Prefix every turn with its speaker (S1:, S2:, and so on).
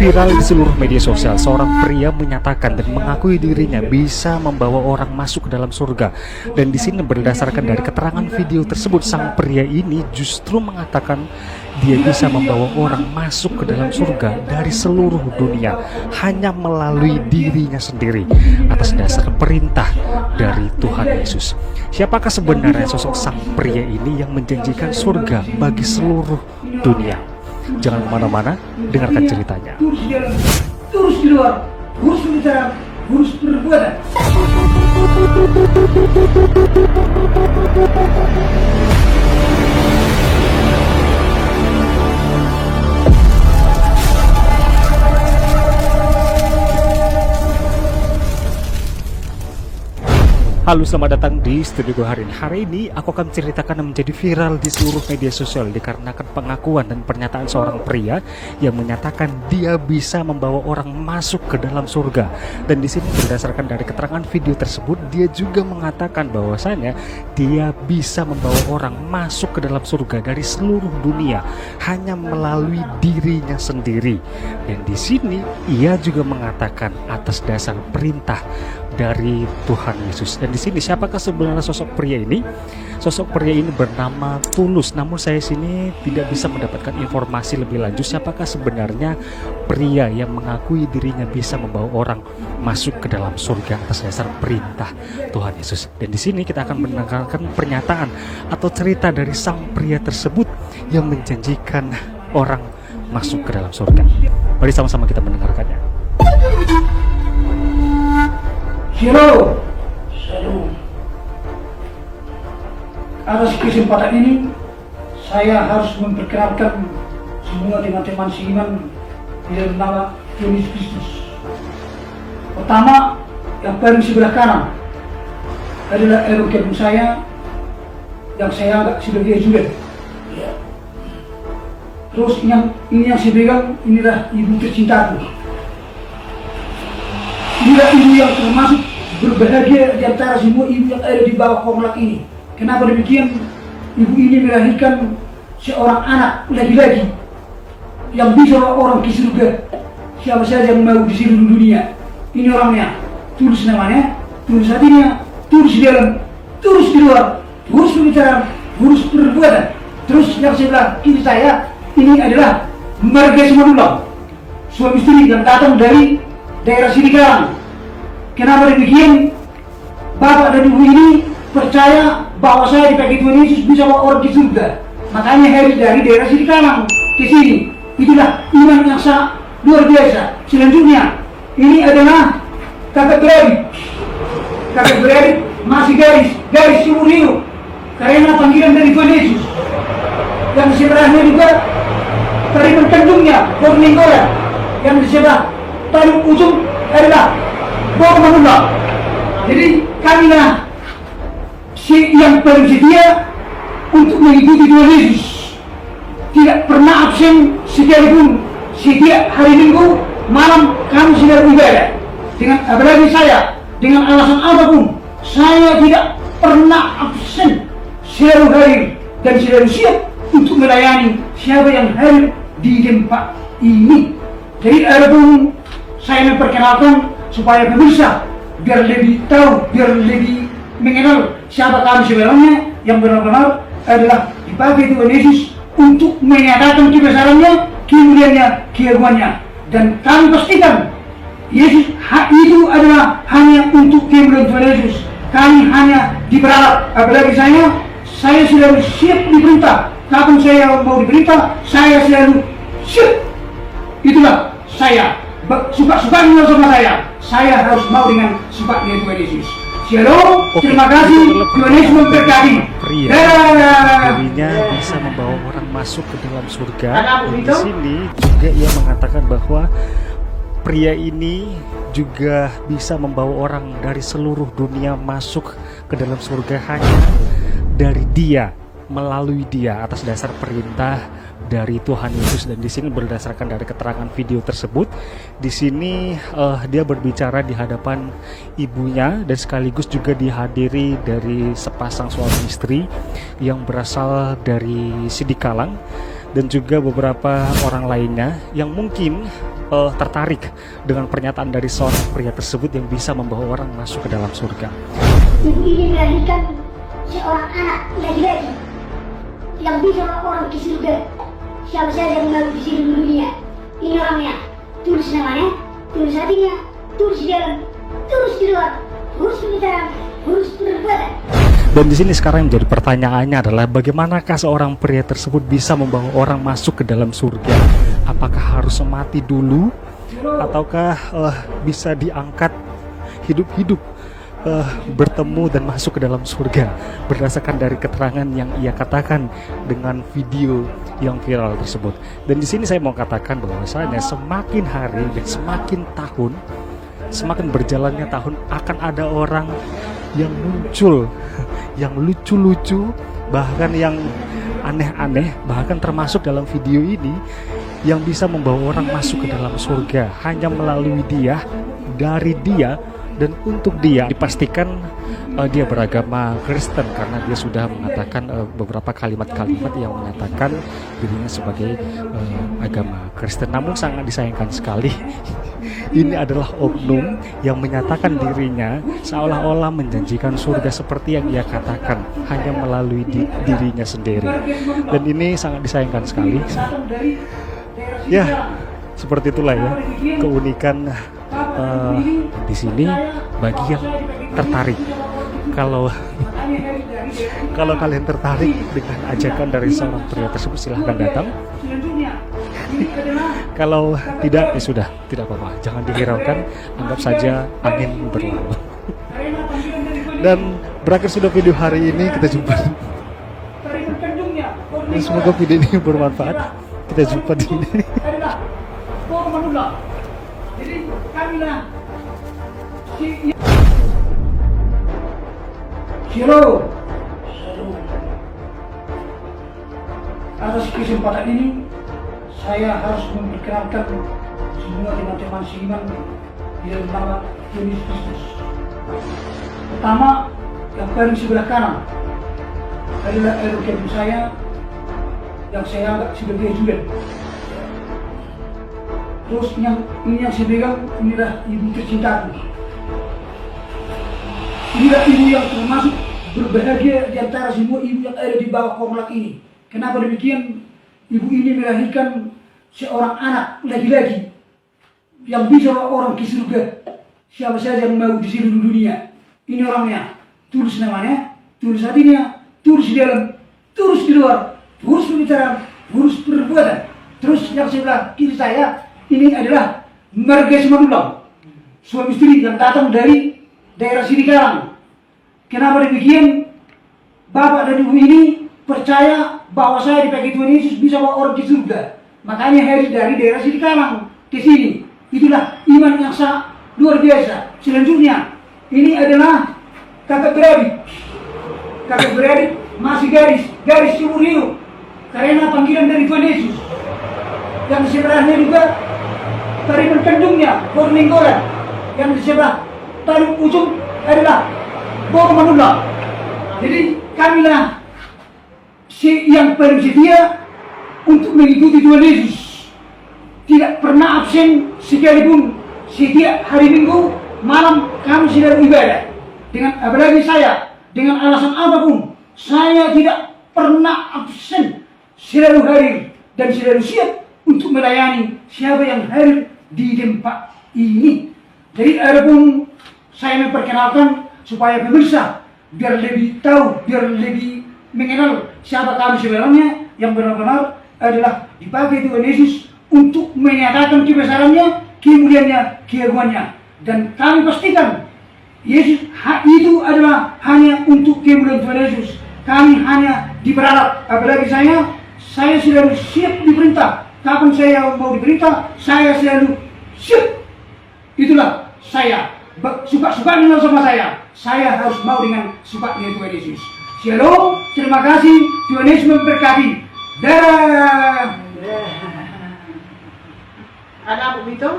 S1: Viral di seluruh media sosial, seorang pria menyatakan dan mengakui dirinya bisa membawa orang masuk ke dalam surga. Dan di sini berdasarkan dari keterangan video tersebut, sang pria ini justru mengatakan dia bisa membawa orang masuk ke dalam surga dari seluruh dunia hanya melalui dirinya sendiri atas dasar perintah dari Tuhan Yesus. Siapakah sebenarnya sosok sang pria ini yang menjanjikan surga bagi seluruh dunia? Jangan kemana-mana, dengarkan ceritanya.
S2: Terus di luar, terus berbicara, terus berbuatan.
S1: Halo, selamat datang di studio hari ini. Hari ini aku akan menceritakan yang menjadi viral di seluruh media sosial dikarenakan pengakuan dan pernyataan seorang pria yang menyatakan dia bisa membawa orang masuk ke dalam surga. Dan di sini berdasarkan dari keterangan video tersebut, dia juga mengatakan bahwasanya dia bisa membawa orang masuk ke dalam surga dari seluruh dunia hanya melalui dirinya sendiri. Dan di sini ia juga mengatakan atas dasar perintah dari Tuhan Yesus. Dan di sini siapakah sebenarnya sosok pria ini? Sosok pria ini bernama Tulus. Namun saya sini tidak bisa mendapatkan informasi lebih lanjut siapakah sebenarnya pria yang mengakui dirinya bisa membawa orang masuk ke dalam surga atas dasar perintah Tuhan Yesus. Dan di sini kita akan mendengarkan pernyataan atau cerita dari sang pria tersebut yang menjanjikan orang masuk ke dalam surga. Mari sama-sama kita mendengarkannya.
S2: Shalom. Atas kesempatan ini, saya harus memperkenalkan semua teman-teman seiman di dalam nama Tuhan Yesus Kristus. Pertama, yang paling sebelah kanan adalah erogen saya yang saya anggap sebagai ajudan. Terus ini yang saya pegang, inilah ibu tercintaku. Inilah ibu yang termasuk berbahagia di antara semua ibu yang ada di bawah komplek ini. Kenapa demikian? Ibu ini melahirkan seorang anak laki-laki yang bisa orang ke surga. Siapa saja yang mau di seluruh dunia. Ini orangnya. Tulus namanya, tulus hatinya, tulus di dalam, tulus di luar, tulus berbicara, tulus berbuatan. Terus yang sebelah kiri saya, ini adalah Marga Simanullah, suami istri yang datang dari daerah Sidikalang. Kenapa demikian? Bapak dan ibu ini percaya bahwa saya dipakai Tuhan Yesus bisa bawa orang ke surga. Makanya harus dari daerah Sidikalang ke sini. Itulah iman yang sangat luar biasa. Selanjutnya, ini adalah kakak beradik. Kakak beradik masih garis seumur hidup karena panggilan dari Tuhan Yesus. Yang di sebelahnya juga tariman kandungnya, Borninggolan. Yang di sebelah paling ujung adalah Bormanullah. Jadi kamilah yang paling setia untuk mengikuti Tuhan Yesus. Tidak pernah absen sekalipun. Setiap hari Minggu malam kami sudah beribadah. Dengan apalagi saya, dengan alasan apapun, saya tidak pernah absen. Selalu hadir dan selalu siap untuk melayani siapa yang hadir di tempat ini. Jadi adapun saya memperkenalkan supaya pemirsa biar lebih tahu, biar lebih mengenal siapa kami sebenarnya, yang benar-benar adalah dipakai Tuhan Yesus untuk menyatakan kebesarannya, kemuliaannya, keagungannya. Dan kami pastikan Yesus itu adalah hanya untuk kemuliaan Tuhan Yesus. Kami hanya diperalat, apalagi saya selalu siap diperintah. Kapan saya mau diperintah, saya selalu siap. Itulah saya. Suka-sukanya sama saya harus mau dengan sifatnya Tuhan Yesus. Shalom, terima kasih. Tuhan Yesus memberkati.
S1: Dirinya bisa membawa orang masuk ke dalam surga. Dan di sini juga ia mengatakan bahwa pria ini juga bisa membawa orang dari seluruh dunia masuk ke dalam surga hanya dari dia, melalui dia atas dasar perintah dari Tuhan Yesus. Dan di sini berdasarkan dari keterangan video tersebut, di sini dia berbicara di hadapan ibunya dan sekaligus juga dihadiri dari sepasang suami istri yang berasal dari Sidikalang. dan juga beberapa orang lainnya yang mungkin tertarik dengan pernyataan dari seorang pria tersebut yang bisa membawa orang masuk ke dalam surga.
S3: Ibu ini melahirkan seorang anak laki-laki yang bisa membawa orang ke surga. Siapa saja yang mau di seluruh dunia, ini orangnya. Tulis namanya, tulis hatinya, tulis di dalam, tulis di luar, huruf pembicaraan, huruf perbuatan.
S1: Dan di sini sekarang yang menjadi pertanyaannya adalah bagaimanakah seorang pria tersebut bisa membawa orang masuk ke dalam surga? Apakah harus mati dulu ataukah bisa diangkat hidup-hidup bertemu dan masuk ke dalam surga berdasarkan dari keterangan yang ia katakan dengan video yang viral tersebut. Dan di sini saya mau katakan bahwasanya semakin hari dan semakin tahun, semakin berjalannya tahun, akan ada orang yang muncul yang lucu-lucu, bahkan yang aneh-aneh, bahkan termasuk dalam video ini yang bisa membawa orang masuk ke dalam surga hanya melalui dia, dari dia, dan untuk dia. Dipastikan dia beragama Kristen karena dia sudah mengatakan beberapa kalimat-kalimat yang menyatakan dirinya sebagai agama Kristen. Namun sangat disayangkan sekali ini adalah oknum yang menyatakan dirinya seolah-olah menjanjikan surga seperti yang ia katakan hanya melalui dirinya sendiri. Dan ini sangat disayangkan sekali. Ya, seperti itulah ya keunikan di sini bagi yang tertarik. Kalau kalian tertarik dengan ajakan dari seorang pria tersebut, silahkan datang. Kalau tidak, ya sudah, tidak apa-apa, jangan dihiraukan, anggap saja angin berlalu. Dan berakhir sudah video hari ini, kita jumpa. Semoga video ini bermanfaat. Kita jumpa di sini.
S2: Jadi kamilah Shalom. Atas kesempatan ini saya harus memperkenalkan semua teman-teman seiman di dalam nama Yesus Kristus. Pertama, yang paling sebelah kanan adalah Elohim saya yang saya anggap sebagai Julian. Terus ini yang saya pegang, inilah ibu tercintaku. Inilah ibu yang termasuk berbahagia di antara semua ibu yang ada di bawah komplek ini. Kenapa demikian? Ibu ini melahirkan seorang anak laki-laki yang bisa membawa orang ke surga. Siapa saja yang mau di seluruh dunia, ini orangnya. Tulis namanya, tulis hatinya, tulis di dalam, tulis di luar, tulis pembicaraan, tulis perbuatan. Terus yang sebelah kiri saya, ini adalah Marga Simanullah, suami istri yang datang dari daerah Sidikalang. Kenapa demikian? Bapak dan ibu ini percaya bahwa saya dipakai Tuhan Yesus bisa bawa orang ke surga. Makanya harus dari daerah Sidikalang ke sini. Itulah iman yang sangat luar biasa. Selanjutnya, ini adalah kakak beradik. Kakak beradik masih garis seumur hidup karena panggilan dari Tuhan Yesus. Yang sebelahnya juga tariman kandungnya, Borninggolan. Yang di sebelah tarik ujung adalah Bormanullah. Jadi kamilah yang paling setia untuk mengikuti Tuhan Yesus. Tidak pernah absen sekalipun. Setiap hari Minggu malam kami sedang ibadah. Dengan apalagi saya, dengan alasan apapun, saya tidak pernah absen. Selalu hadir dan selalu siap untuk melayani siapa yang hadir di tempat ini. Jadi adapun saya memperkenalkan supaya pemirsa biar lebih tahu, biar lebih mengenal siapa kami sebenarnya, yang benar-benar adalah dipakai Tuhan Yesus untuk menyatakan kebesarannya, kemuliaannya, keagungannya. Dan kami pastikan Yesus itu adalah hanya untuk kemuliaan Tuhan Yesus. Kami hanya diperalat. Apalagi saya selalu siap diperintah. Kapan saya mau diperintah, saya selalu siap. Itulah saya. Suka-suka dengan sama saya harus mau dengan suka dengan Tuhan Yesus. Shalom, terima kasih. Tuhan Yesus memberkati. Dah.
S4: Ada apa itu?